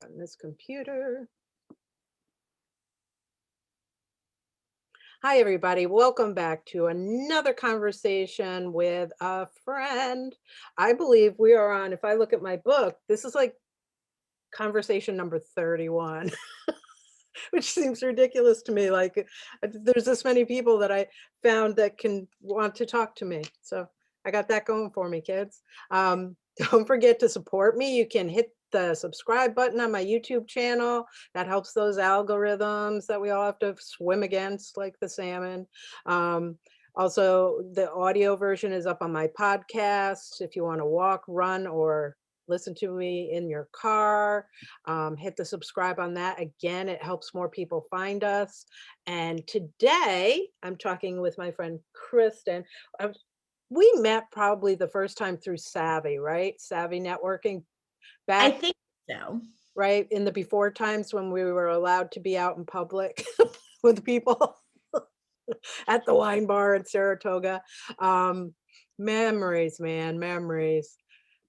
on this computer. Hi, everybody. Welcome back to another conversation with a friend. I believe we are on, if I look at my book, this is like conversation number 31, which seems ridiculous to me. Like, there's this many people that I found that can want to talk to me. So I got that going for me, kids. Don't forget to support me. You can hit the subscribe button on my YouTube channel. That helps those algorithms that we all have to swim against, like the salmon. Also, the audio version is up on my podcast. If you want to walk, run, or listen to me in your car, hit the subscribe on that. Again, it helps more people find us. And today I'm talking with my friend Kristen. We met probably the first time through Savvy, right? Savvy networking I back, think so. right, in the before times when we were allowed to be out in public with people at the wine bar in Saratoga. Um, Memories, man, memories.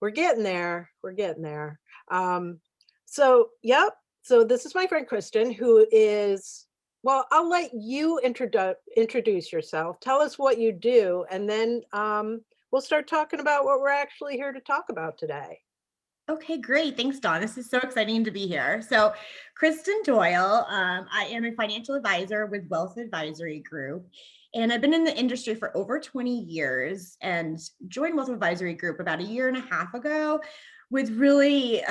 We're getting there. We're getting there. Yep. So this is my friend Kristen, who is, well, I'll let you introduce yourself. Tell us what you do, and then we'll start talking about what we're actually here to talk about today. Okay, great. Thanks, Dawn. This is so exciting to be here. So, Kristen Doyle, I am a financial advisor with Wealth Advisory Group, and I've been in the industry for over 20 years and joined Wealth Advisory Group about a year and a half ago with really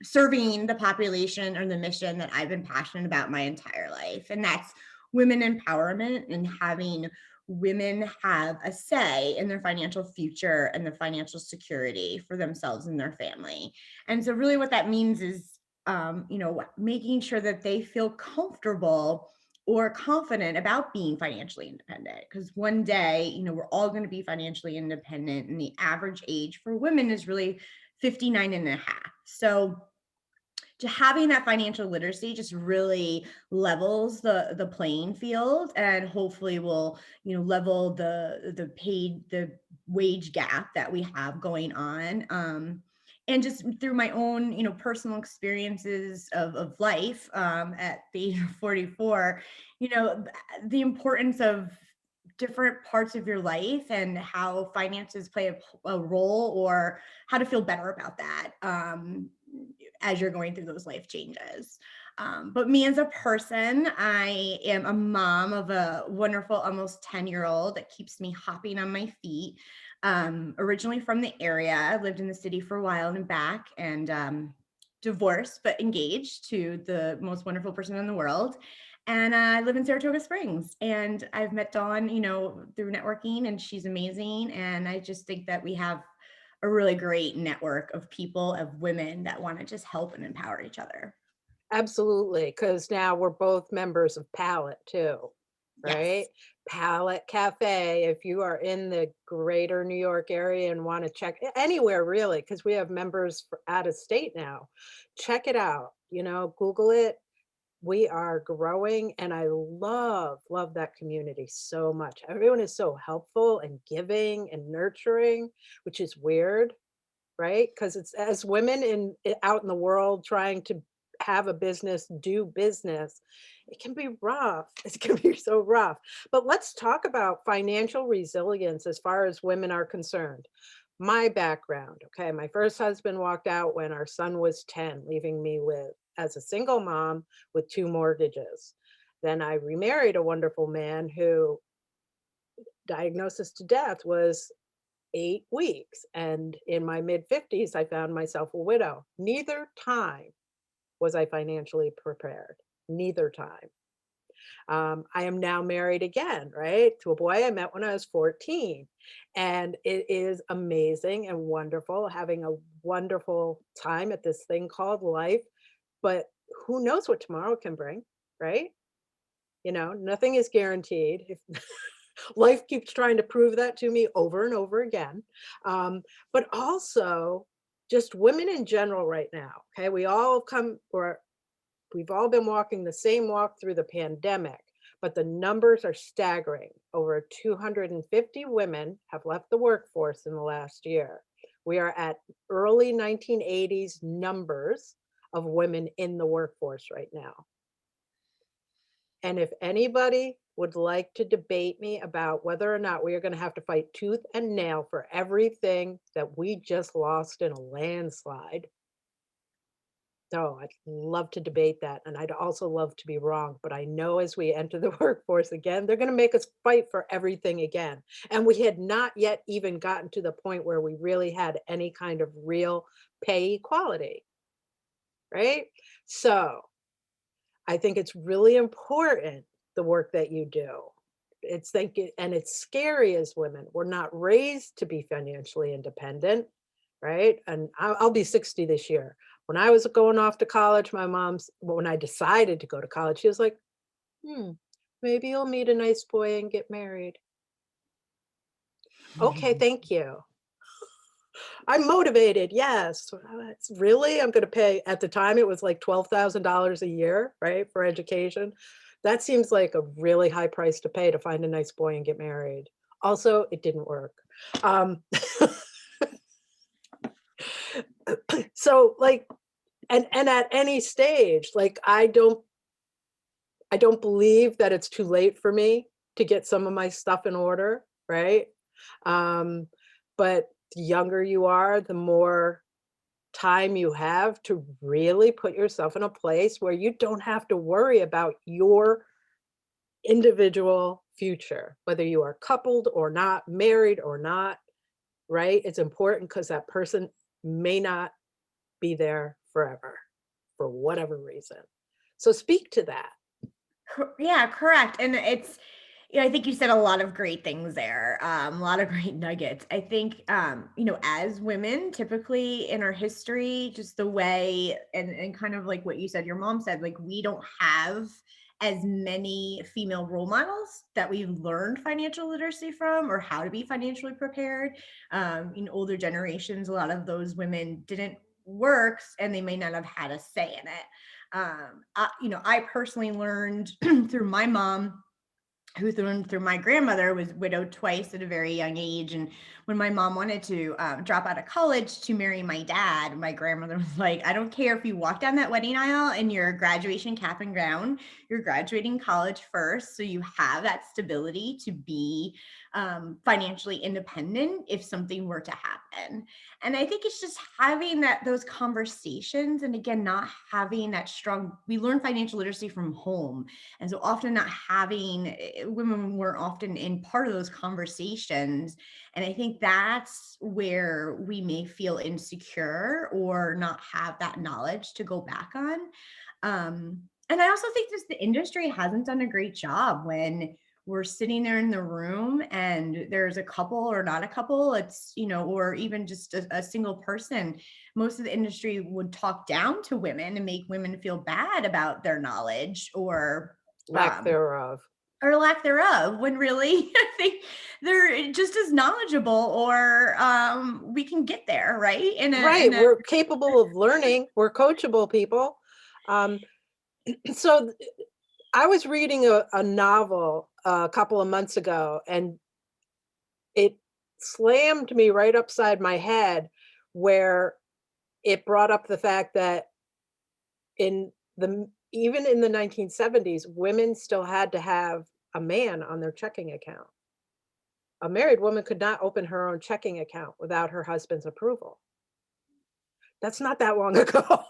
serving the population or the mission that I've been passionate about my entire life. And that's women empowerment and having women have a say in their financial future and the financial security for themselves and their family. And so really what that means is, making sure that they feel comfortable or confident about being financially independent. Because one day, we're all going to be financially independent. And the average age for women is really 59 and a half. So to having that financial literacy just really levels the playing field and hopefully will level the wage gap that we have going on, and just through my own personal experiences of life, at the age of 44, the importance of different parts of your life and how finances play a role, or how to feel better about that, as you're going through those life changes. But me as a person, I am a mom of a wonderful, almost 10-year-old that keeps me hopping on my feet. Originally from the area, I lived in the city for a while and back, and divorced but engaged to the most wonderful person in the world. And I live in Saratoga Springs, and I've met Dawn, through networking, and she's amazing. And I just think that we have a really great network of people, of women that want to just help and empower each other. Absolutely, because now we're both members of Palette too, right? Yes. Palette Cafe, if you are in the greater New York area and want to check anywhere really, because we have members out of state now, check it out. Google it. We are growing, and I love that community so much. Everyone is so helpful and giving and nurturing, which is weird, right? Because it's as women out in the world trying to have a business, do business, it can be rough. It can be so rough. But let's talk about financial resilience as far as women are concerned. My background, okay, my first husband walked out when our son was 10, leaving me with as a single mom with 2 mortgages. Then I remarried a wonderful man who diagnosis to death was 8 weeks. And in my mid 50s, I found myself a widow. Neither time was I financially prepared. Neither time. I am now married again, right? To a boy I met when I was 14. And it is amazing and wonderful having a wonderful time at this thing called life. But who knows what tomorrow can bring, right? Nothing is guaranteed. If life keeps trying to prove that to me over and over again. But also just women in general right now. Okay. We've all been walking the same walk through the pandemic, but the numbers are staggering. Over 250 women have left the workforce in the last year. We are at early 1980s numbers of women in the workforce right now. And if anybody would like to debate me about whether or not we are going to have to fight tooth and nail for everything that we just lost in a landslide, oh, I'd love to debate that. And I'd also love to be wrong. But I know as we enter the workforce again, they're going to make us fight for everything again. And we had not yet even gotten to the point where we really had any kind of real pay equality, right? So I think it's really important, the work that you do. And it's scary as women. We're not raised to be financially independent, right? And I'll be 60 this year. When I was going off to college, when I decided to go to college, she was like, hmm, maybe you'll meet a nice boy and get married. Okay, thank you. I'm motivated. Yes. It's really, I'm going to pay, at the time, it was like $12,000 a year, right, for education. That seems like a really high price to pay to find a nice boy and get married. Also, it didn't work. Um, so like, and at any stage, like I don't believe that it's too late for me to get some of my stuff in order, right? Um, but the younger you are, the more time you have to really put yourself in a place where you don't have to worry about your individual future, whether you are coupled or not, married or not, right? It's important because that person may not be there forever for whatever reason. So speak to that. Yeah, correct. And it's, I think you said a lot of great things there, a lot of great nuggets. I think, as women, typically in our history, just the way, and kind of like what you said, your mom said, like we don't have as many female role models that we've learned financial literacy from or how to be financially prepared. In older generations, a lot of those women didn't work and they may not have had a say in it. I personally learned through my mom, who through my grandmother was widowed twice at a very young age. And when my mom wanted to drop out of college to marry my dad, my grandmother was like, I don't care if you walk down that wedding aisle in your graduation cap and gown, you're graduating college first. So you have that stability to be financially independent if something were to happen. And I think it's just having those conversations. And again, not having that strong, we learn financial literacy from home. And so often not having women were often in part of those conversations. And I think that's where we may feel insecure or not have that knowledge to go back on. And I also think just the industry hasn't done a great job when we're sitting there in the room and there's a couple or not a couple, or even just a single person. Most of the industry would talk down to women and make women feel bad about their knowledge Lack thereof. or lack thereof, when really I think they're just as knowledgeable, or we can get there, right? Right. We're capable of learning. We're coachable people. Um, so I was reading a novel a couple of months ago, and it slammed me right upside my head, where it brought up the fact that in even in the 1970s, women still had to have a man on their checking account. A married woman could not open her own checking account without her husband's approval. That's not that long ago.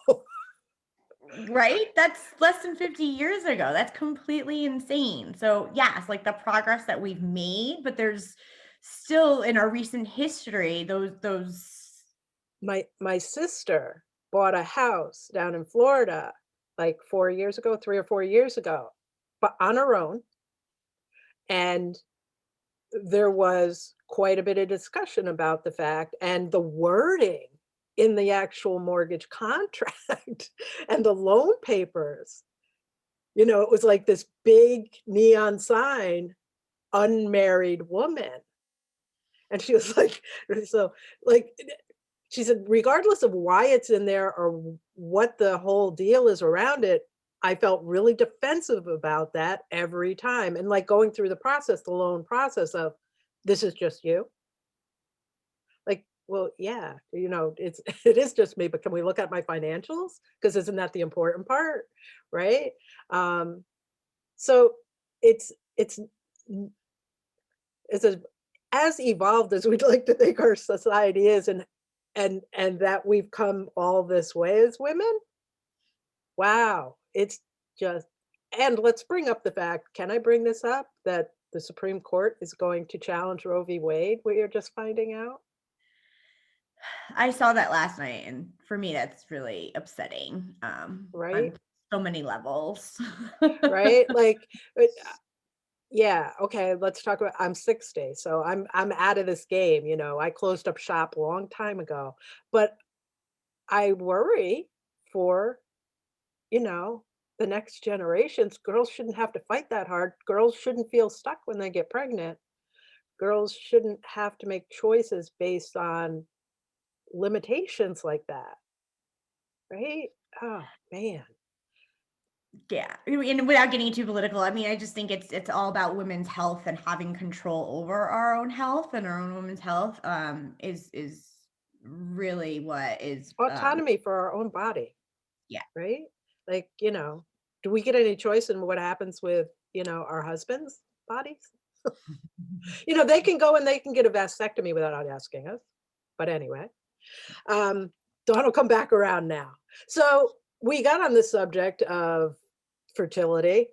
Right? That's less than 50 years ago. That's completely insane. So, yes, like the progress that we've made, but there's still in our recent history those My sister bought a house down in Florida like 4 years ago, 3 or 4 years ago, but on her own, and there was quite a bit of discussion about the fact and the wording in the actual mortgage contract and the loan papers. It was like this big neon sign, unmarried woman. And she was like, so like, she said, regardless of why it's in there or what the whole deal is around it, I felt really defensive about that every time. And like going through the process, the loan process of, this is just you. Like, Well, yeah, it's it is just me, but can we look at my financials? Because 'Cause isn't that the important part, right? Um, so it's n it's as evolved as we'd like to think our society is and that we've come all this way as women. Wow, it's just and let's bring up the fact, can I bring this up? That the Supreme Court is going to challenge Roe v. Wade, we are just finding out, I saw that last night, and for me, that's really upsetting, right? on so many levels. Right? Like, yeah, okay, let's talk about I'm 60, so I'm out of this game, I closed up shop a long time ago, but I worry for, you know, the next generations. Girls shouldn't have to fight that hard. Girls shouldn't feel stuck when they get pregnant. Girls shouldn't have to make choices based on limitations like that, right? Oh, man. Yeah, and without getting too political, I mean, I just think it's all about women's health and having control over our own health and our own women's health, is really what is, Autonomy for our own body, yeah. right? Like, do we get any choice in what happens with, our husbands' bodies? They can go and they can get a vasectomy without asking us. But anyway, um, Dawn will come back around now. So we got on the subject of fertility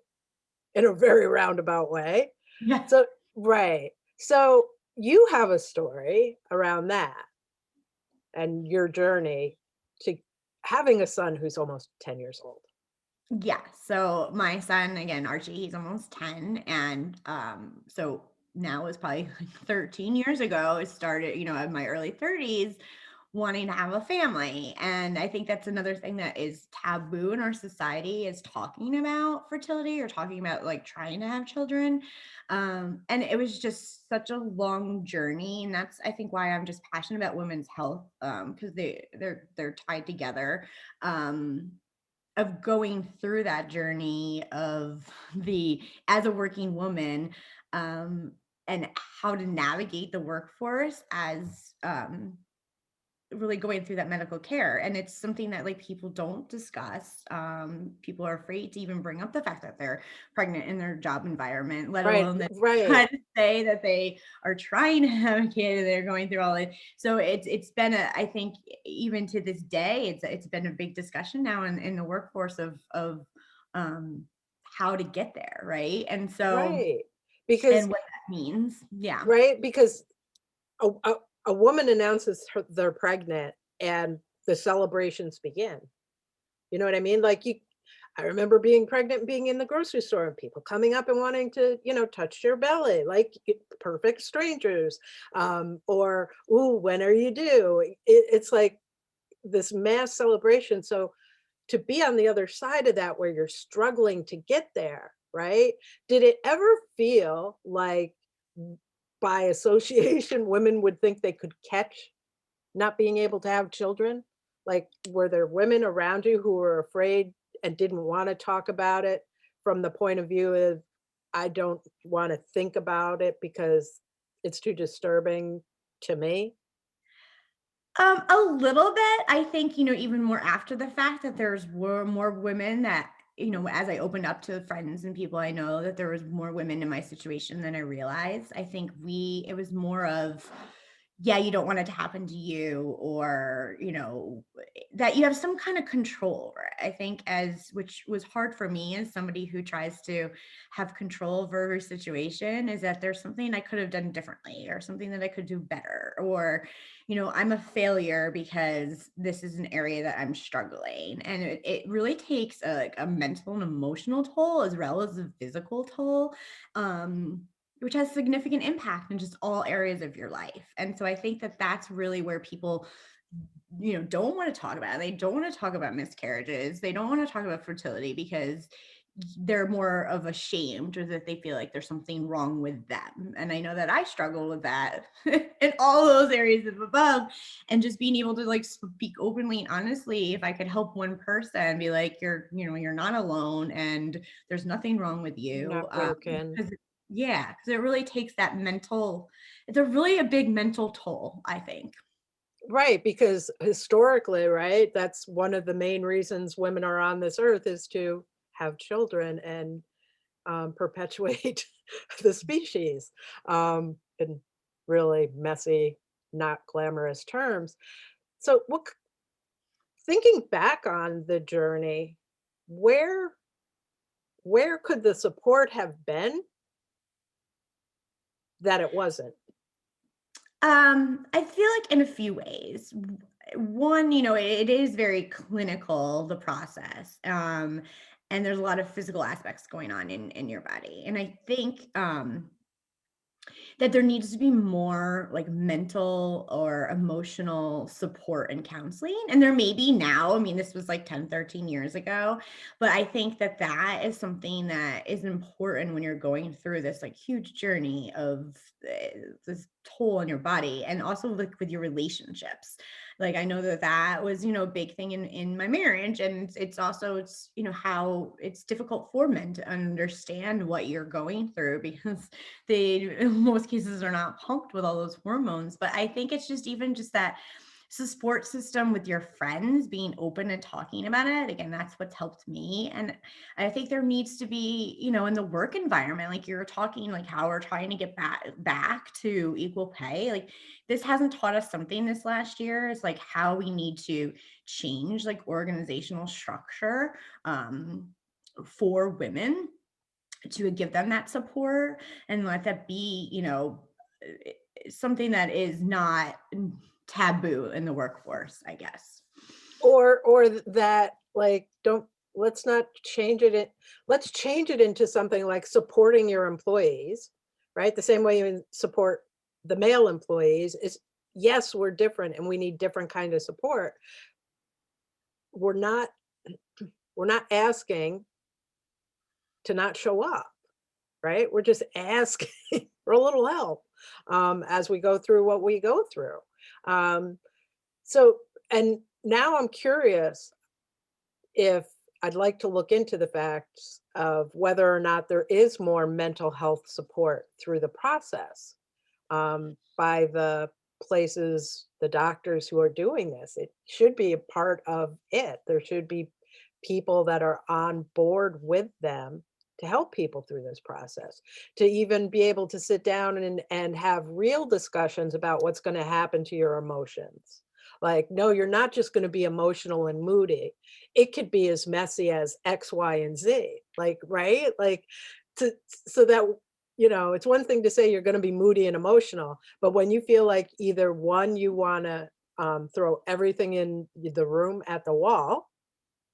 in a very roundabout way. Yeah. So, right. So you have a story around that and your journey to having a son who's almost 10 years old. Yeah, so my son, again, Archie, he's almost 10, and, so now is probably like 13 years ago, I started, in my early 30s, wanting to have a family, and I think that's another thing that is taboo in our society is talking about fertility or talking about, like, trying to have children, and it was just such a long journey, and that's, I think, why I'm just passionate about women's health, because they're tied together, um of going through that journey of the as a working woman, um, and how to navigate the workforce as, really going through that medical care, and it's something that, like, people don't discuss, people are afraid to even bring up the fact that they're pregnant in their job environment, let Right, alone that right, try to say that they are trying to have a kid and they're going through all it. So it's been a, I think, even to this day, it's been a big discussion now in the workforce of, um, how to get there, right? And so right. Because and what that means. Yeah. right, because a woman announces they're pregnant and the celebrations begin. You know what I mean? Like I remember being pregnant and being in the grocery store and people coming up and wanting to, touch your belly, like perfect strangers. Or, ooh, when are you due? It's like this mass celebration. So to be on the other side of that where you're struggling to get there, right? Did it ever feel like by association women would think they could catch not being able to have children? Like, were there women around you who were afraid and didn't wanna talk about it from the point of view of, "I don't wanna think about it because it's too disturbing to me?" A little bit. I think, even more after the fact that were more women that, as I opened up to friends and people I know, that there was more women in my situation than I realized. I think it was more of, yeah, you don't want it to happen to you, or, that you have some kind of control over it. I think, which was hard for me as somebody who tries to have control over every situation, is that there's something I could have done differently or something that I could do better, or, I'm a failure because this is an area that I'm struggling. And it really takes a mental and emotional toll as well as a physical toll, which has significant impact in just all areas of your life. And so I think that that's really where people, don't want to talk about it. They don't want to talk about miscarriages. They don't want to talk about fertility because they're more of ashamed, or that they feel like there's something wrong with them. And I know that I struggle with that in all those areas of above. And just being able to, like, speak openly and honestly, if I could help one person, be like, you're not alone, and there's nothing wrong with you. Not broken. 'Cause yeah, because it really takes that mental, it's a really a big mental toll, I think. Right, because historically, right, that's one of the main reasons women are on this earth is to have children and perpetuate the species in really messy, not glamorous terms. So, thinking back on the journey, where where could the support have been that it wasn't? I feel like in a few ways. One, it is very clinical, the process. And there's a lot of physical aspects going on in your body. And I think that there needs to be more like mental or emotional support and counseling. And there may be now. I mean, this was like 10, 13 years ago. But I think that that is something that is important when you're going through this like huge journey of this toll on your body, and also like with your relationships. Like I know that that was, a big thing in my marriage. And it's also, how it's difficult for men to understand what you're going through, because they in most cases are not pumped with all those hormones. But I think it's just even just that support system with your friends being open and talking about it. Again, that's what's helped me. And I think there needs to be, in the work environment, like you're talking, like how we're trying to get back to equal pay. Like this hasn't taught us something this last year. It's like how we need to change like organizational structure for women, to give them that support and let that be, something that is not taboo in the workforce, I guess. That, like, don't let's not change let's change it into something like supporting your employees, right? The same way you support the male employees is, yes, we're different and we need different kind of support. We're not we're not asking to not show up, right? We're just asking for a little help as we go through what we go through. Um, so, and now I'm curious if I'd like to look into the facts of whether or not there is more mental health support through the process by the places, the doctors who are doing this. It should be a part of it. There should be people that are on board with them to help people through this process, to even be able to sit down and have real discussions about what's going to happen to your emotions. Like, no, you're not just going to be emotional and moody. It could be as messy as X, Y, and Z. Like, right? Like, to so that it's one thing to say you're going to be moody and emotional, but when you feel like either one, you want to throw everything in the room at the wall,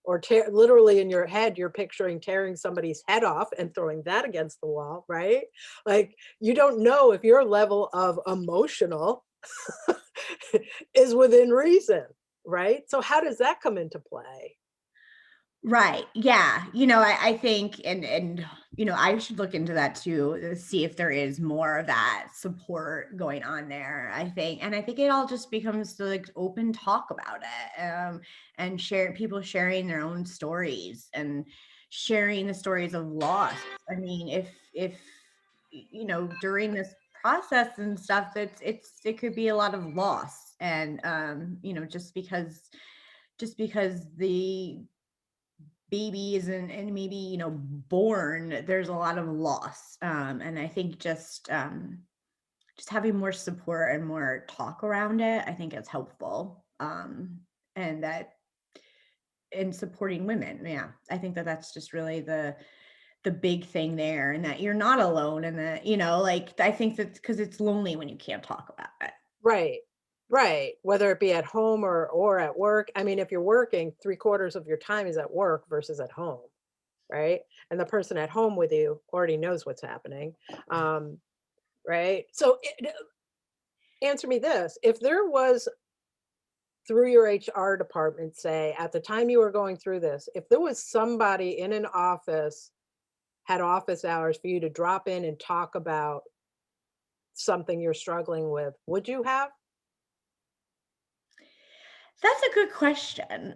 or literally in your head, you're picturing tearing somebody's head off and throwing that against the wall, right? Like, you don't know if your level of emotional is within reason, right? So how does that come into play? Right. Yeah. I think, and I should look into that too, to see if there is more of that support going on there. I think it all just becomes the like open talk about it, and people sharing their own stories and sharing the stories of loss. I mean, if during this process and stuff, it could be a lot of loss. And just because the baby isn't and maybe born, there's a lot of loss. And I think just having more support and more talk around it, I think it's helpful. And that in supporting women, yeah, I think that that's just really the big thing there, and that you're not alone, and that like I think that because it's lonely when you can't talk about it. Right. Right. Whether it be at home or at work. I mean, if you're working, 3/4 of your time is at work versus at home, right? And the person at home with you already knows what's happening. Um, right? So, answer me this. If there was, through your HR department, say, at the time you were going through this, if there was somebody in an office, had office hours for you to drop in and talk about something you're struggling with, would you have? That's a good question.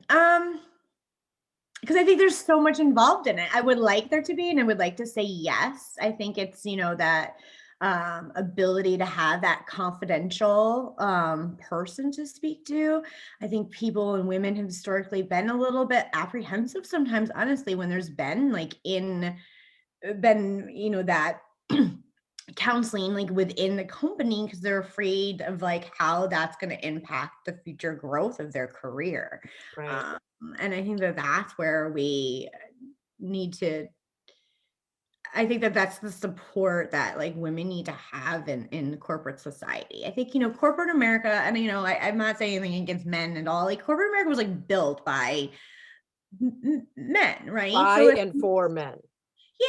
Because I think there's so much involved in it. I would like there to be, and I would like to say yes. I think it's, that ability to have that confidential person to speak to. I think people and women have historically been a little bit apprehensive sometimes, honestly, when there's been like been, that counseling like within the company because they're afraid of like how that's going to impact the future growth of their career. Right. Um, and I think that that's where we need to I think that that's the support that like women need to have in corporate society. I think, corporate America, and I'm not saying anything against men at all. Like corporate America was like built by men, right? So By it's and for men.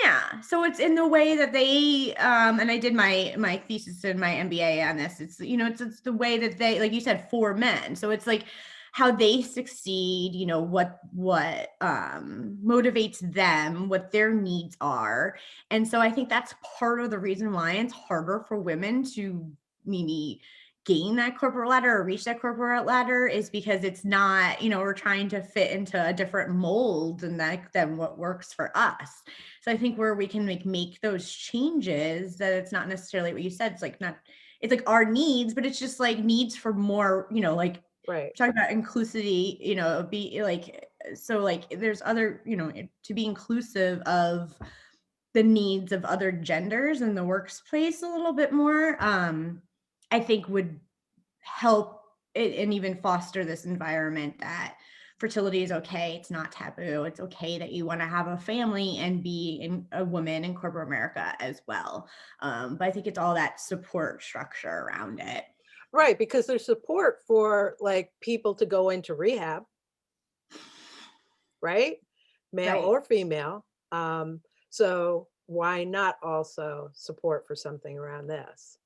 yeah. So it's in the way that they and I did my thesis and my MBA on this. It's the way that they, like you said, for men. So it's like how they succeed, what motivates them, what their needs are. And so I think that's part of the reason why it's harder for women to maybe gain that corporate ladder or reach that corporate ladder is because it's not, we're trying to fit into a different mold than what works for us. So I think where we can make those changes, that it's not necessarily what you said. It's like our needs, but it's just like needs for more, like Right. talking about inclusivity, be like, so like there's other, to be inclusive of the needs of other genders in the workplace a little bit more, I think would help it and even foster this environment that fertility is okay. It's not taboo. It's okay that you want to have a family and be a woman in corporate America as well. But I think it's all that support structure around it. Right, because there's support for like people to go into rehab, right? Male Right. or female. So why not also support for something around this,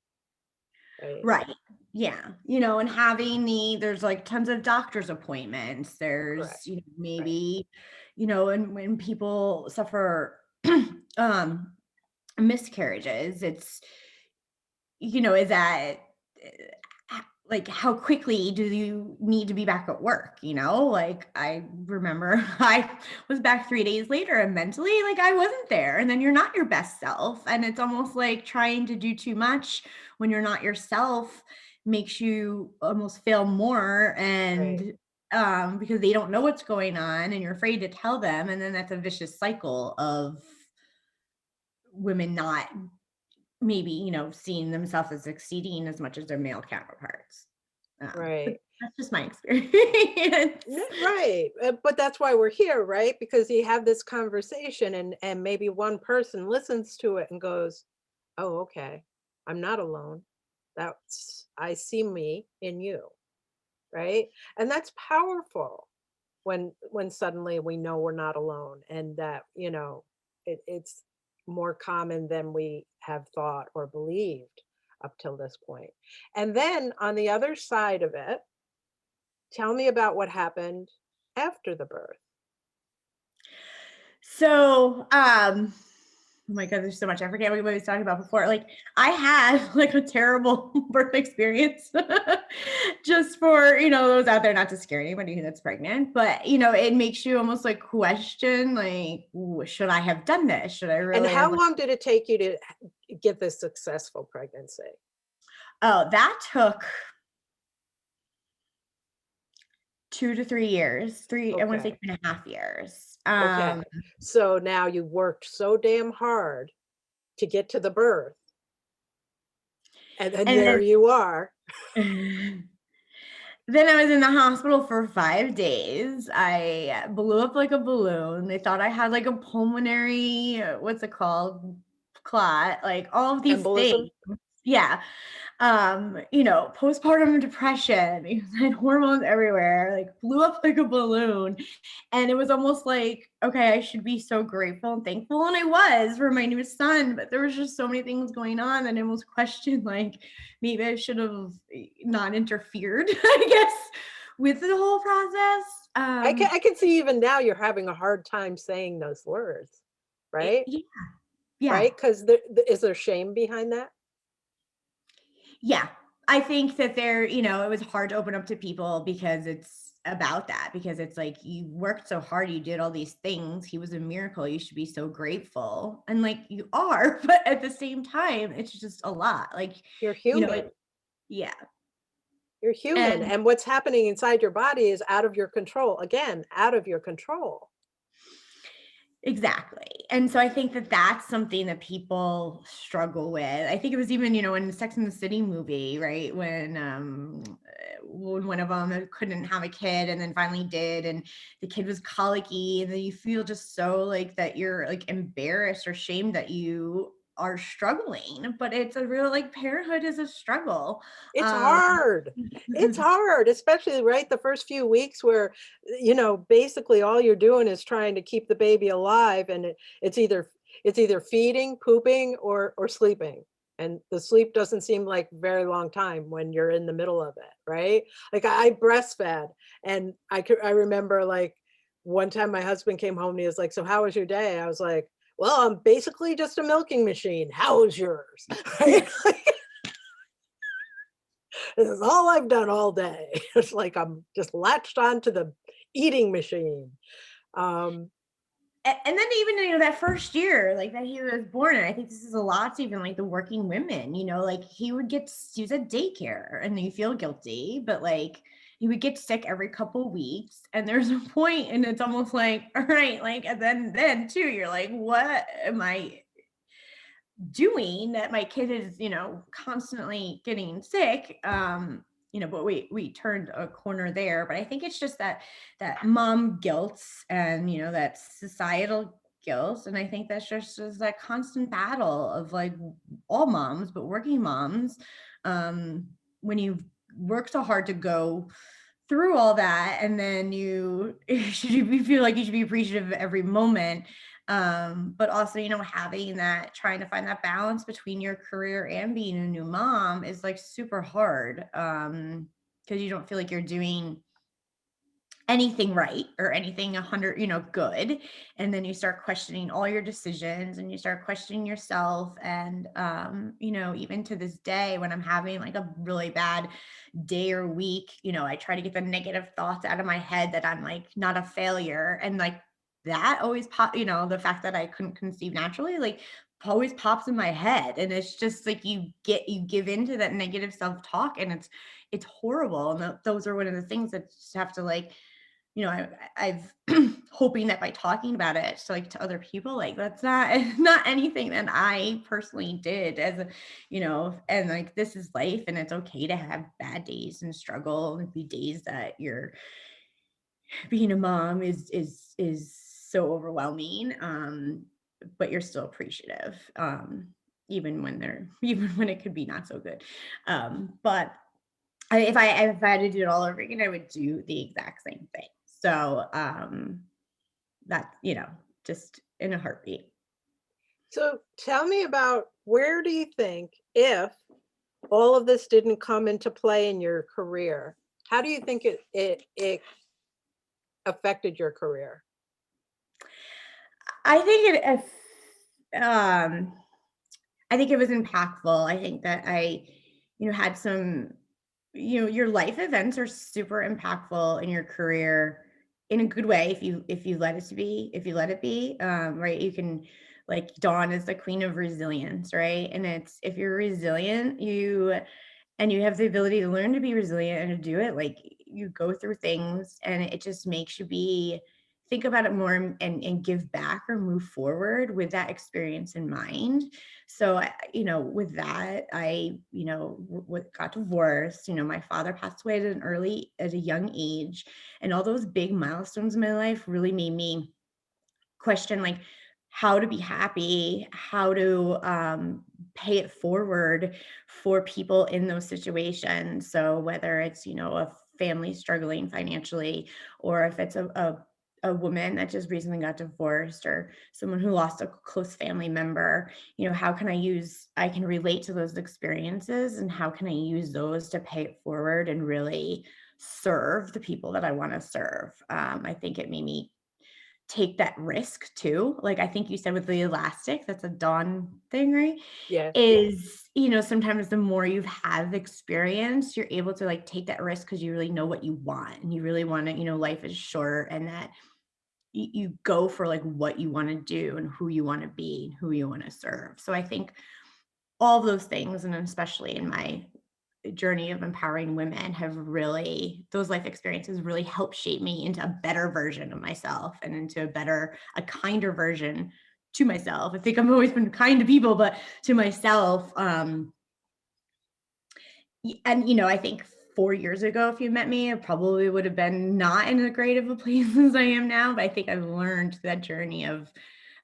right? Right. Yeah. And having there's like tons of doctor's appointments. There's, Correct. Right. maybe, and when people suffer um miscarriages, it's, is that like how quickly do you need to be back at work? Like I remember I was back 3 days later and mentally like I wasn't there. And then you're not your best self. And it's almost like trying to do too much when you're not yourself makes you almost fail more. Right. And because they don't know what's going on and you're afraid to tell them. And then that's a vicious cycle of women not maybe, seeing themselves as succeeding as much as their male counterparts. But Right. that's just my experience. Right. But that's why we're here, right? Because you have this conversation and maybe one person listens to it and goes, "Oh, okay. I'm not alone. That's I see me in you." Right? And that's powerful when suddenly we know we're not alone and that, it's more common than we have thought or believed up till this point. And then on the other side of it, tell me about what happened after the birth. So, oh my god, there's so much. I forget what we was talking about before. Like, I had like a terrible birth experience. Just for, those out there, not to scare anybody that's pregnant, but it makes you almost like question, like, should I have done this? Should I And really have how long did it take you to get this successful pregnancy? oh, that took 2 to 3 years. I want to say Okay. 2.5 years. Okay. So now you worked so damn hard to get to the birth, and then And there you are. then then I was in the hospital for 5 days. I blew up like a balloon. They thought I had like a pulmonary, what's it called? Clot, like all of these Embolism? things. Yeah. Postpartum depression, because I had hormones everywhere, like blew up like a balloon. And it was almost like, okay, I should be so grateful and thankful. And I was for my new son, but there was just so many things going on and I almost questioned, like, maybe I should have not interfered, I guess, with the whole process. I can see even now you're having a hard time saying those words, right? Yeah, yeah. Right? 'Cause is there shame behind that? Yeah. I think that it was hard to open up to people because it's about that, because it's like, you worked so hard, you did all these things, he was a miracle, you should be so grateful, and like you are, but at the same time it's just a lot, like, You're you know human. it. Yeah. You're human, And and what's happening inside your body is out of your control. Again, out of your control. exactly. And so I think that that's something that people struggle with. I think it was even, in the Sex and the City movie, right? When one of them couldn't have a kid and then finally did, and the kid was colicky, and then you feel just so like that you're like embarrassed or shamed that you are struggling, but it's a real, like, parenthood is a struggle. It's Um hard. It's hard, especially, right, the first few weeks where, basically all you're doing is trying to keep the baby alive, and it's either feeding, pooping, or sleeping, and the sleep doesn't seem like very long time when you're in the middle of it, right? Like, I breastfed, and I remember, like, one time my husband came home and he was like, "So how was your day?" I was like, "Well, I'm basically just a milking machine. How was yours?" Right? This is all I've done all day. It's like I'm just latched onto the eating machine. Um, And then even, that first year, like, that he was born, and I think this is a lot to even, like, the working women, like, he was at daycare, and you feel guilty, but, like, he would get sick every couple weeks, and there's a point, and it's almost like, all right, like, and then too, you're like, what am I doing that my kid is, constantly getting sick? But we turned a corner there. But I think it's just that mom guilt, and that societal guilt. And I think that's just is that constant battle of, like, all moms, but working moms, um, when you work so hard to go through all that, and then you feel like you should be appreciative of every moment, but also, having that, trying to find that balance between your career and being a new mom is, like, super hard, because you don't feel like you're doing anything right or anything 100, good. And then you start questioning all your decisions, and you start questioning yourself. And even to this day, when I'm having, like, a really bad day or week, I try to get the negative thoughts out of my head, that I'm, like, not a failure. And, like, that always the fact that I couldn't conceive naturally, like, always pops in my head. And it's just like, you give into that negative self-talk, and it's horrible. And those are one of the things that just have to, like, I've hoping that by talking about it to, like, to other people, like, that's not not anything that I personally did as a, and, like, this is life, and it's okay to have bad days and struggle, and be days that you're being a mom is so overwhelming, but you're still appreciative, even when they're even when it could be not so good, but if I had to do it all over again, I would do the exact same thing. So, that, just in a heartbeat. so tell me about, where do you think, if all of this didn't come into play in your career, how do you think it affected your career? I think I think it was impactful. I think that I, had some, your life events are super impactful in your career, in a good way, if you let it to be, if you let it be. Right. You can, like, Dawn is the queen of resilience, right? And it's, if you're resilient, you have the ability to learn to be resilient and to do it, like, you go through things, and it just makes you be think about it more, and give back or move forward with that experience in mind. So with that, I, got divorced. My father passed away at a young age, and all those big milestones in my life really made me question, like, how to be happy, how to, pay it forward for people in those situations. So whether it's, a family struggling financially, or if it's a woman that just recently got divorced, or someone who lost a close family member, how can I can relate to those experiences, and how can I use those to pay it forward and really serve the people that I want to serve. I think it made me take that risk too. Like I think you said with the elastic, that's a Dawn thing, right? Yeah. Is, sometimes the more you have experience, you're able to like take that risk because you really know what you want and you really want to, life is short and that you go for like what you want to do and who you want to be and who you want to serve. So I think all of those things, and especially in my journey of empowering women, have really, those life experiences really helped shape me into a better version of myself and into a kinder version to myself. I think I've always been kind to people, but to myself, and I think 4 years ago, if you met me, I probably would have been not in as great of a place as I am now. But I think I've learned that journey of,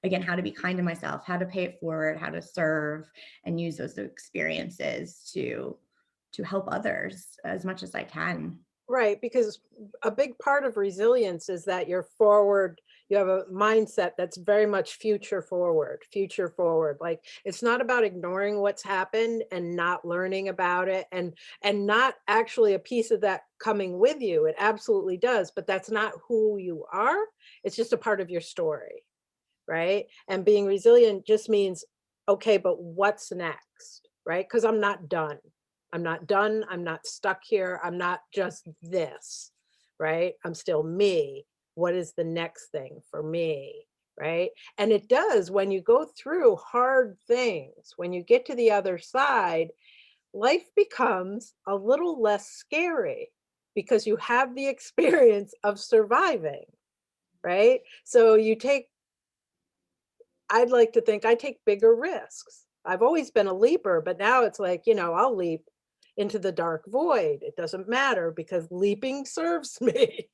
again, how to be kind to myself, how to pay it forward, how to serve, and use those experiences to help others as much as I can. Right, because a big part of resilience is that you're forward, you have a mindset that's very much future forward, future forward. Like it's not about ignoring what's happened and not learning about it and not actually a piece of that coming with you. It absolutely does, but that's not who you are. It's just a part of your story, right? And being resilient just means, okay, but what's next, right? Because I'm not done. I'm not done. I'm not stuck here. I'm not just this, right? I'm still me. What is the next thing for me? Right. And it does when you go through hard things, when you get to the other side, life becomes a little less scary because you have the experience of surviving. Right. So you take I'd like to think I take bigger risks. I've always been a leaper, but now it's like, I'll leap into the dark void. It doesn't matter because leaping serves me.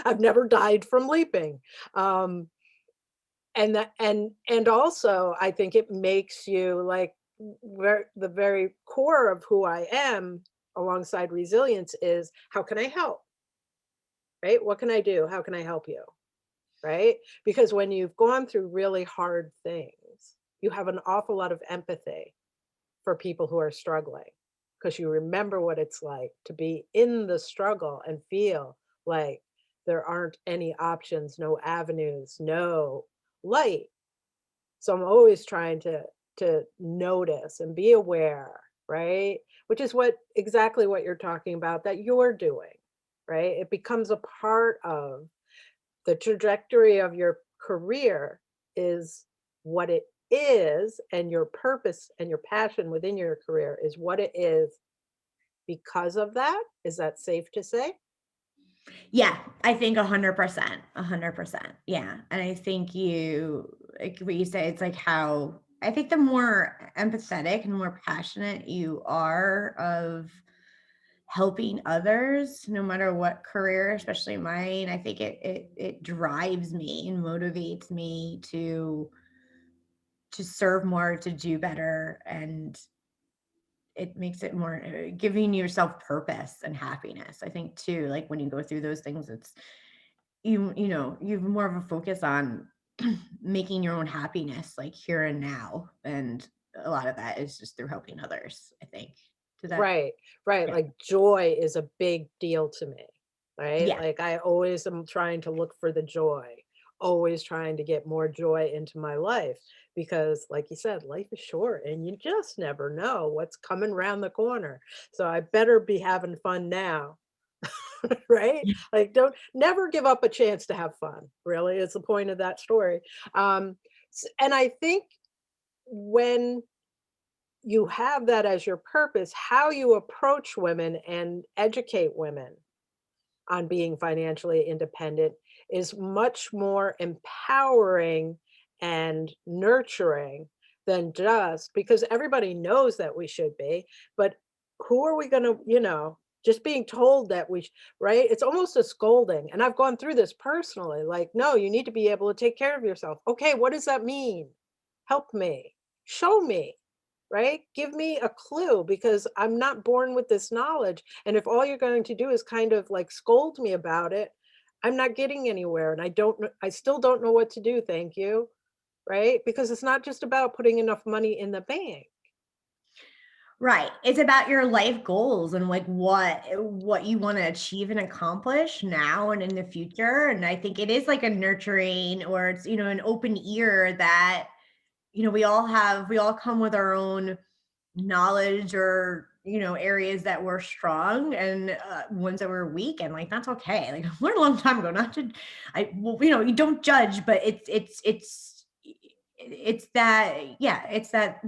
I've never died from leaping. Um, and also I think it makes you like the very core of who I am alongside resilience is how can I help? Right? What can I do? How can I help you? Right? Because when you've gone through really hard things, you have an awful lot of empathy for people who are struggling because you remember what it's like to be in the struggle and feel like there aren't any options, no avenues, no light. So I'm always trying to notice and be aware, right? Which is what exactly what you're talking about that you're doing, right? It becomes a part of the trajectory of your career is what it is, and your purpose and your passion within your career is what it is because of that. Is that safe to say? Yeah, I think 100%, 100%. Yeah, and I think like what you say, it's like how I think the more empathetic and more passionate you are of helping others, no matter what career, especially mine, I think it drives me and motivates me to serve more, to do better, and it makes it more giving yourself purpose and happiness. I think too, like when you go through those things, it's you have more of a focus on making your own happiness like here and now, and a lot of that is just through helping others, I think. Does that Right, right. Yeah. Like joy is a big deal to me, right? Yeah. Like I always am trying to look for the joy, always trying to get more joy into my life because, like you said, life is short and you just never know what's coming around the corner. So I better be having fun now. Right? Like, don't never give up a chance to have fun, really, is the point of that story. And I think when you have that as your purpose, how you approach women and educate women on being financially independent is much more empowering and nurturing than just because everybody knows that we should be, but who are we going to, just being told that right? It's almost a scolding. And I've gone through this personally. Like, no, you need to be able to take care of yourself. Okay, what does that mean? Help me, show me, right? Give me a clue because I'm not born with this knowledge. And if all you're going to do is kind of like scold me about it, I'm not getting anywhere. And I still don't know what to do. Thank you. Right. Because it's not just about putting enough money in the bank. Right. It's about your life goals and like what you want to achieve and accomplish now and in the future. And I think it is like a nurturing, or it's, an open ear that, we all come with our own knowledge, or, areas that we're strong, and ones that we're weak, and like that's okay. Like I learned a long time ago not to, well, you don't judge, but it's that, yeah, it's that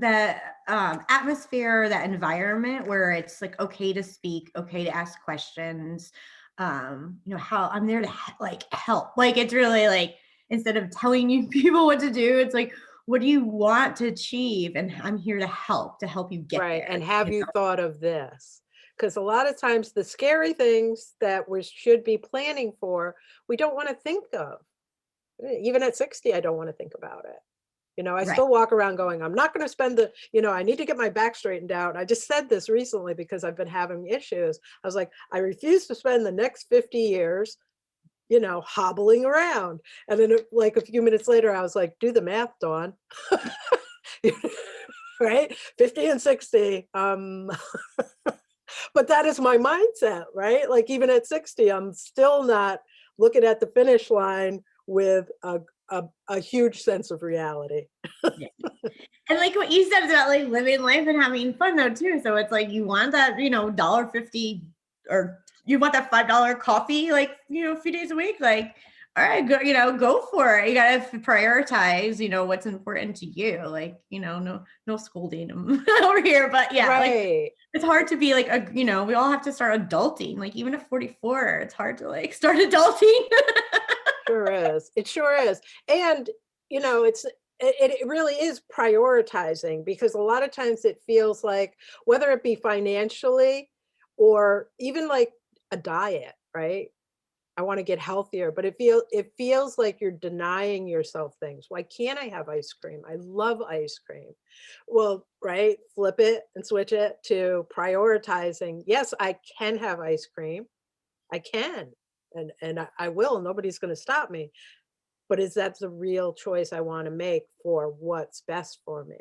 atmosphere, that environment where it's like okay to speak, okay to ask questions. How I'm there to like help. Like it's really like, instead of telling you people what to do, it's like, what do you want to achieve? And I'm here to help you get Right, there. and have you thought of this? Because a lot of times the scary things that we should be planning for, we don't wanna think of. Even at 60, I don't wanna think about it. I Right. still walk around going, "I'm not gonna spend I need to get my back straightened out." I just said this recently because I've been having issues. I was like, "I refuse to spend the next 50 years, hobbling around." And then, like, a few minutes later, I was like, "Do the math, Dawn." Right? 50 and 60, but that is my mindset, right? Like, even at 60, I'm still not looking at the finish line with a huge sense of reality. Yeah. And like what you said about like living life and having fun though too. So it's like you want that, $1.50, or you want that $5 coffee, like, a few days a week. Like, all right, go for it. You gotta prioritize, what's important to you. Like, no scolding them over here. But yeah, like Right. it's hard to be like we all have to start adulting. Like even at 44, it's hard to like start adulting. Sure is. It sure is. And, it really is prioritizing because a lot of times it feels like, whether it be financially or even like a diet, right? I want to get healthier, but it feels like you're denying yourself things. Why can't I have ice cream? I love ice cream. Well, right? Flip it and switch it to prioritizing. Yes, I can have ice cream. I can. And I will. Nobody's going to stop me. But is that the real choice I want to make for what's best for me?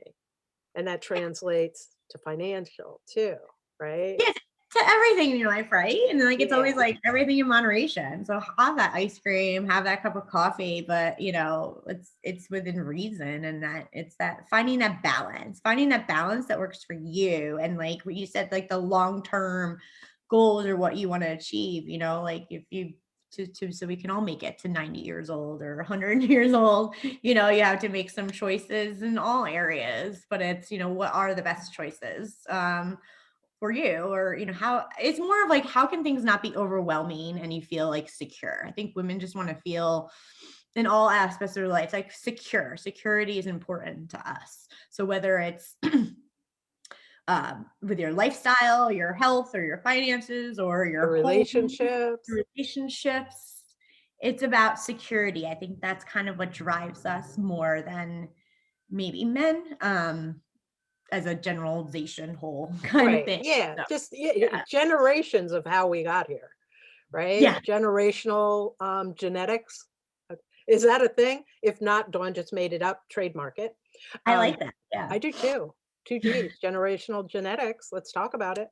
And that translates to financial too, right? Yeah, to everything in your life, right? And like it's always Yeah. like everything in moderation. So have that ice cream, have that cup of coffee, but it's within reason, and that it's that finding that balance that works for you. And like what you said, like the long-term goals or what you want to achieve, like if you so we can all make it to 90 years old or 100 years old, you have to make some choices in all areas, but it's, what are the best choices for you, or how it's more of like how can things not be overwhelming and you feel like secure. I think women just want to feel in all aspects of their life like security is important to us. So whether it's with your lifestyle, your health, or your finances, or The your home, relationships. your relationships, it's about security. I think that's kind of what drives us more than maybe men, as a generalization whole kind of Right. thing. Yeah. So Just yeah, yeah. generations of how we got here, right? Yeah, Generational genetics. Is that a thing? If not, Dawn just made it up, trademark it. I Um, like that. Yeah. I do too. 2 Gs, generational genetics. Let's talk about it.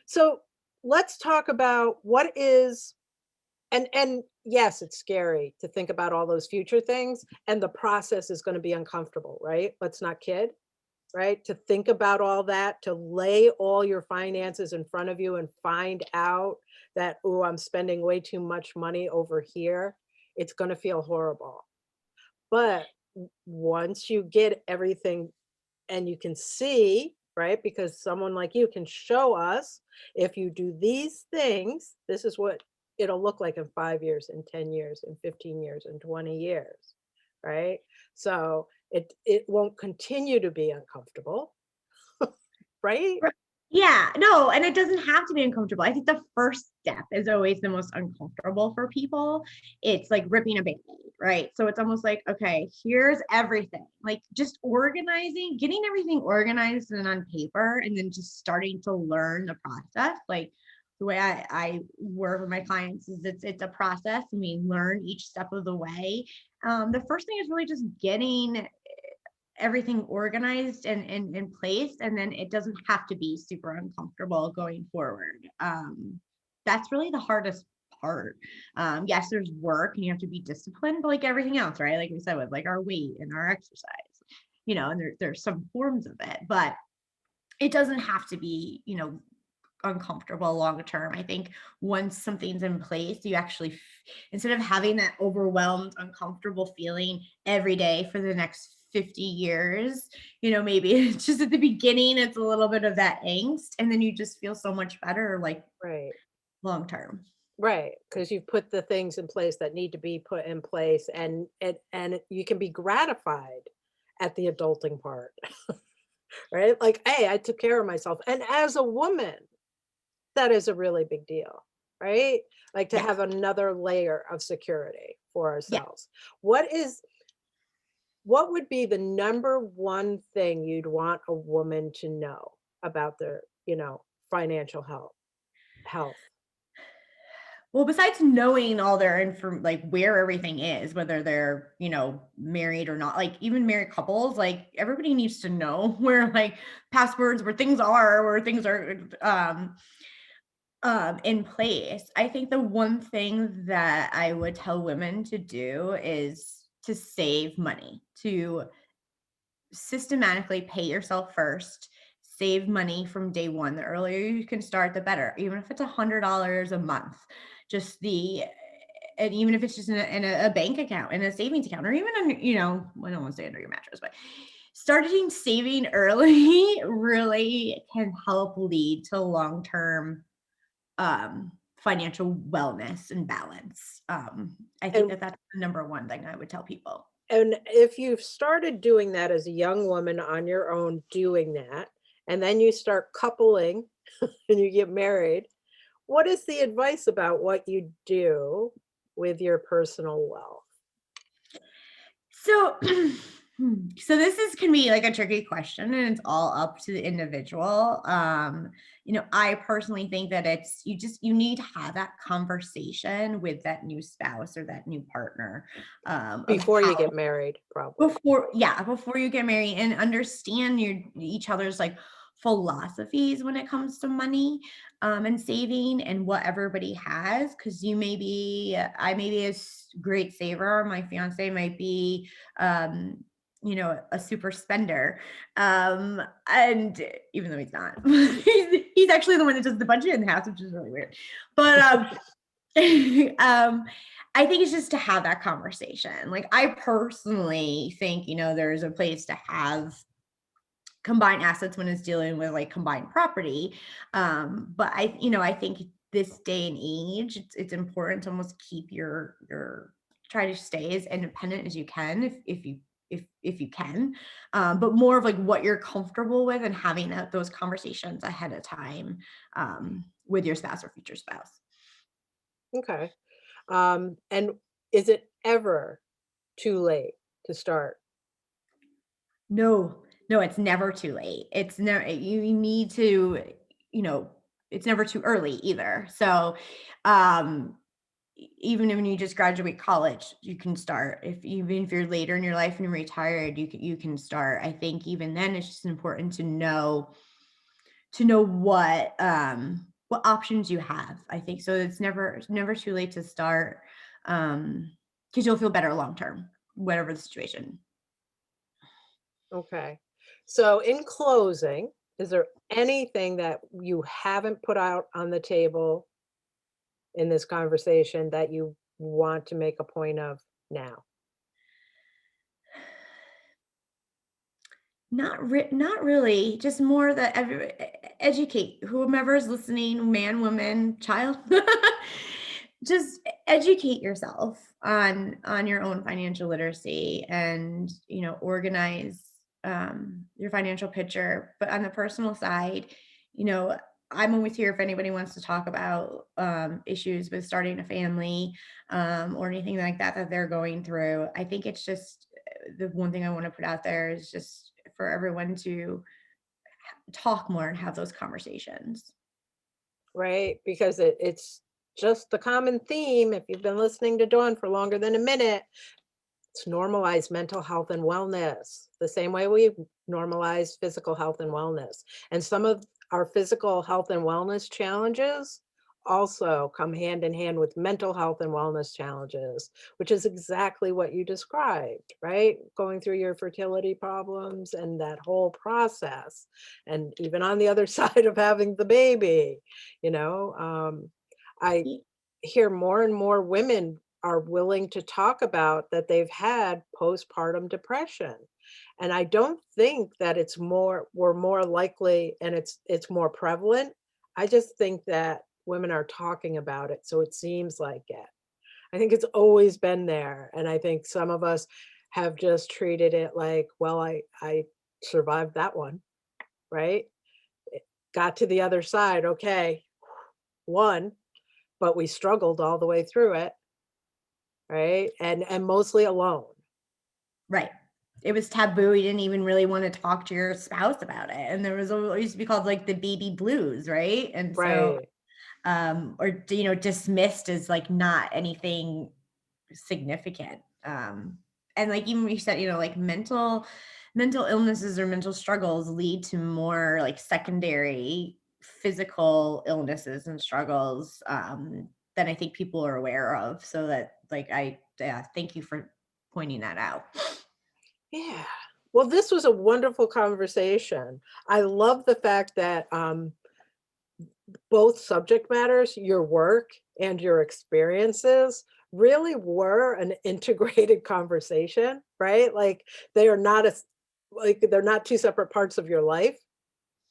So let's talk about what is and yes, it's scary to think about all those future things, and the process is going to be uncomfortable, right? Let's not kid, right? To think about all that, to lay all your finances in front of you and find out that, oh, I'm spending way too much money over here. It's going to feel horrible. But once you get everything and you can see, right? Because someone like you can show us, if you do these things, this is what it'll look like in 5 years, in 10 years, in 15 years, in 20 years, right? So it won't continue to be uncomfortable, right? Right. Yeah, no, and it doesn't have to be uncomfortable. I think the first step is always the most uncomfortable for people. It's like ripping a band-aid, right? So it's almost like, okay, here's everything. Like just organizing, getting everything organized and on paper, and then just starting to learn the process. Like the way I work with my clients is it's a process, and we learn each step of the way. The first thing is really just getting everything organized and in place, and then it doesn't have to be super uncomfortable going forward. That's really the hardest part. Yes, there's work and you have to be disciplined, but like everything else, right? Like we said, with like our weight and our exercise, and there's some forms of it, but it doesn't have to be, uncomfortable long term. I think once something's in place, you actually, instead of having that overwhelmed, uncomfortable feeling every day for the next 50 years, maybe it's just at the beginning, it's a little bit of that angst. And then you just feel so much better, like Right. long term. Right, because you've put the things in place that need to be put in place, and you can be gratified at the adulting part, right? Like, "Hey, I took care of myself," and as a woman, that is a really big deal, right? Like, to Yes. have another layer of security for Yeah. ourselves. What would be the number one thing you'd want a woman to know about their, financial health? Well, besides knowing all their info, like where everything is, whether they're, married or not, like even married couples, like everybody needs to know where like passwords, where things are in place. I think the one thing that I would tell women to do is to save money, to systematically pay yourself first, save money from day one. The earlier you can start, the better. Even if it's $100 a month, just the and even if it's just in a bank account, in a savings account, or even I don't want to say under your mattress, but starting saving early really can help lead to long-term financial wellness and balance. I think And that that's the number one thing I would tell people. And if you've started doing that as a young woman on your own, doing that, and then you start coupling and you get married, what is the advice about what you do with your personal wealth? So, so this is can be like a tricky question, and it's all up to the individual. I personally think that you need to have that conversation with that new spouse or that new partner, of Before how you get married, probably. before you get married, and understand each other's like philosophies when it comes to money, and saving, and what everybody has, because I may be a great saver, my fiance might be a super spender, and even though he's not, he's actually the one that does the budget in the house, which is really weird, but I think it's just to have that conversation. Like I personally think, there's a place to have combined assets when it's dealing with like combined property. But I think this day and age, it's important to almost keep your try to stay as independent as you can, if you can, but more of like what you're comfortable with, and having those conversations ahead of time, with your spouse or future spouse. Okay. And is it ever too late to start? No, no, it's never too late. It's never you need to, you know, it's never too early either. So, um, even when you just graduate college, you can start. Even if you're later in your life and you're retired, you can start. I think even then, it's just important to know what options you have. I think so. It's never too late to start, because you'll feel better long term, whatever the situation. Okay. So, in closing, is there anything that you haven't put out on the table in this conversation that you want to make a point of now? Not really, just more that educate whomever is listening, man, woman, child. Just educate yourself on your own financial literacy, and organize your financial picture. But on the personal side, you know I'm always here if anybody wants to talk about issues with starting a family, or anything like that they're going through. I think it's just the one thing I want to put out there is just for everyone to talk more and have those conversations. Right? Because it's just the common theme. If you've been listening to Dawn for longer than a minute, Let's normalize mental health and wellness the same way we normalize physical health and wellness. And some of our physical health and wellness challenges also come hand in hand with mental health and wellness challenges, which is exactly what you described, right? Going through your fertility problems and that whole process. And even on the other side of having the baby, you know, I hear more and more women are willing to talk about that they've had postpartum depression. And I don't think that we're more likely and it's more prevalent. I just think that women are talking about it, so it seems like it. I think it's always been there, and I think some of us have just treated it like, well, I survived that one, right? Got to the other side, okay, one, but we struggled all the way through it, right? And mostly alone. Right. It was taboo. You didn't even really want to talk to your spouse about it. And there was it used to be called like the baby blues, right? And so Right. or dismissed as like not anything significant. And like even you said, like mental illnesses or mental struggles lead to more like secondary physical illnesses and struggles than I think people are aware of. So that like thank you for pointing that out. Yeah. Well, this was a wonderful conversation. I love the fact that both subject matters, your work and your experiences, really were an integrated conversation, right? Like they are not they're not two separate parts of your life.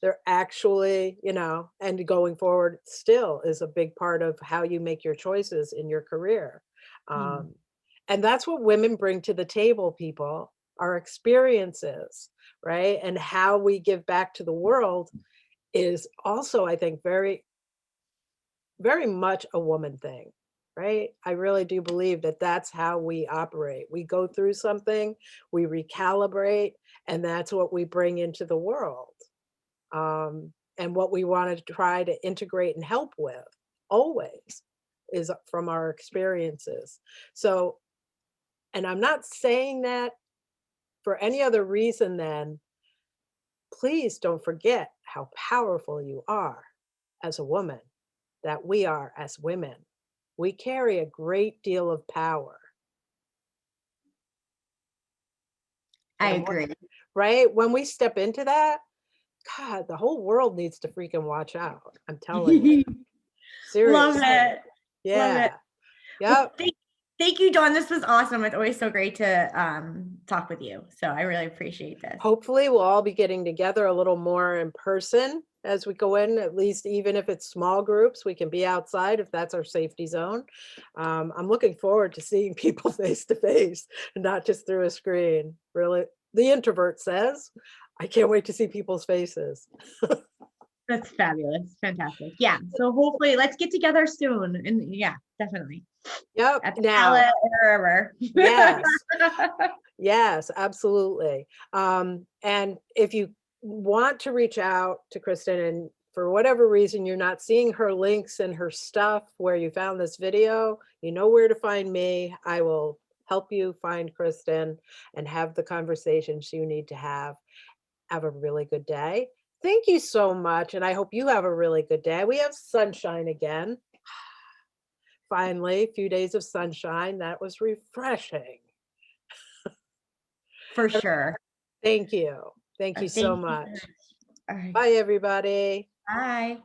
They're actually, and going forward still is a big part of how you make your choices in your career. Hmm. Um, and that's what women bring to the table, people, our experiences, right? And how we give back to the world is also, I think, very, very much a woman thing, right? I really do believe that that's how we operate. We go through something, we recalibrate, and that's what we bring into the world. And what we want to try to integrate and help with always is from our experiences. So, and I'm not saying that for any other reason than please don't forget how powerful you are as a woman, that we are as women. We carry a great deal of power. I And agree. right when we step into that, God, the whole world needs to freaking watch out. I'm telling you. Love Seriously. it. Love it. Yeah. Well, Yep. thank you, Dawn. This was awesome. It's always so great to talk with you. So I really appreciate this. Hopefully, we'll all be getting together a little more in person as we go in, at least even if it's small groups, we can be outside if that's our safety zone. I'm looking forward to seeing people face to face and not just through a screen. Really, the introvert says, I can't wait to see people's faces. That's fabulous. Fantastic. Yeah. So hopefully let's get together soon. And yeah, definitely. Yep. At the Now, palette or wherever. yes. Yes, absolutely. And if you want to reach out to Kristen and for whatever reason you're not seeing her links and her stuff where you found this video, you know where to find me. I will help you find Kristen and have the conversations you need to have. Have a really good day. Thank you so much. And I hope you have a really good day. We have sunshine again. Finally, a few days of sunshine. That was refreshing. For sure. Thank you. Thank you so Thank you. much. All right. Bye, everybody. Bye.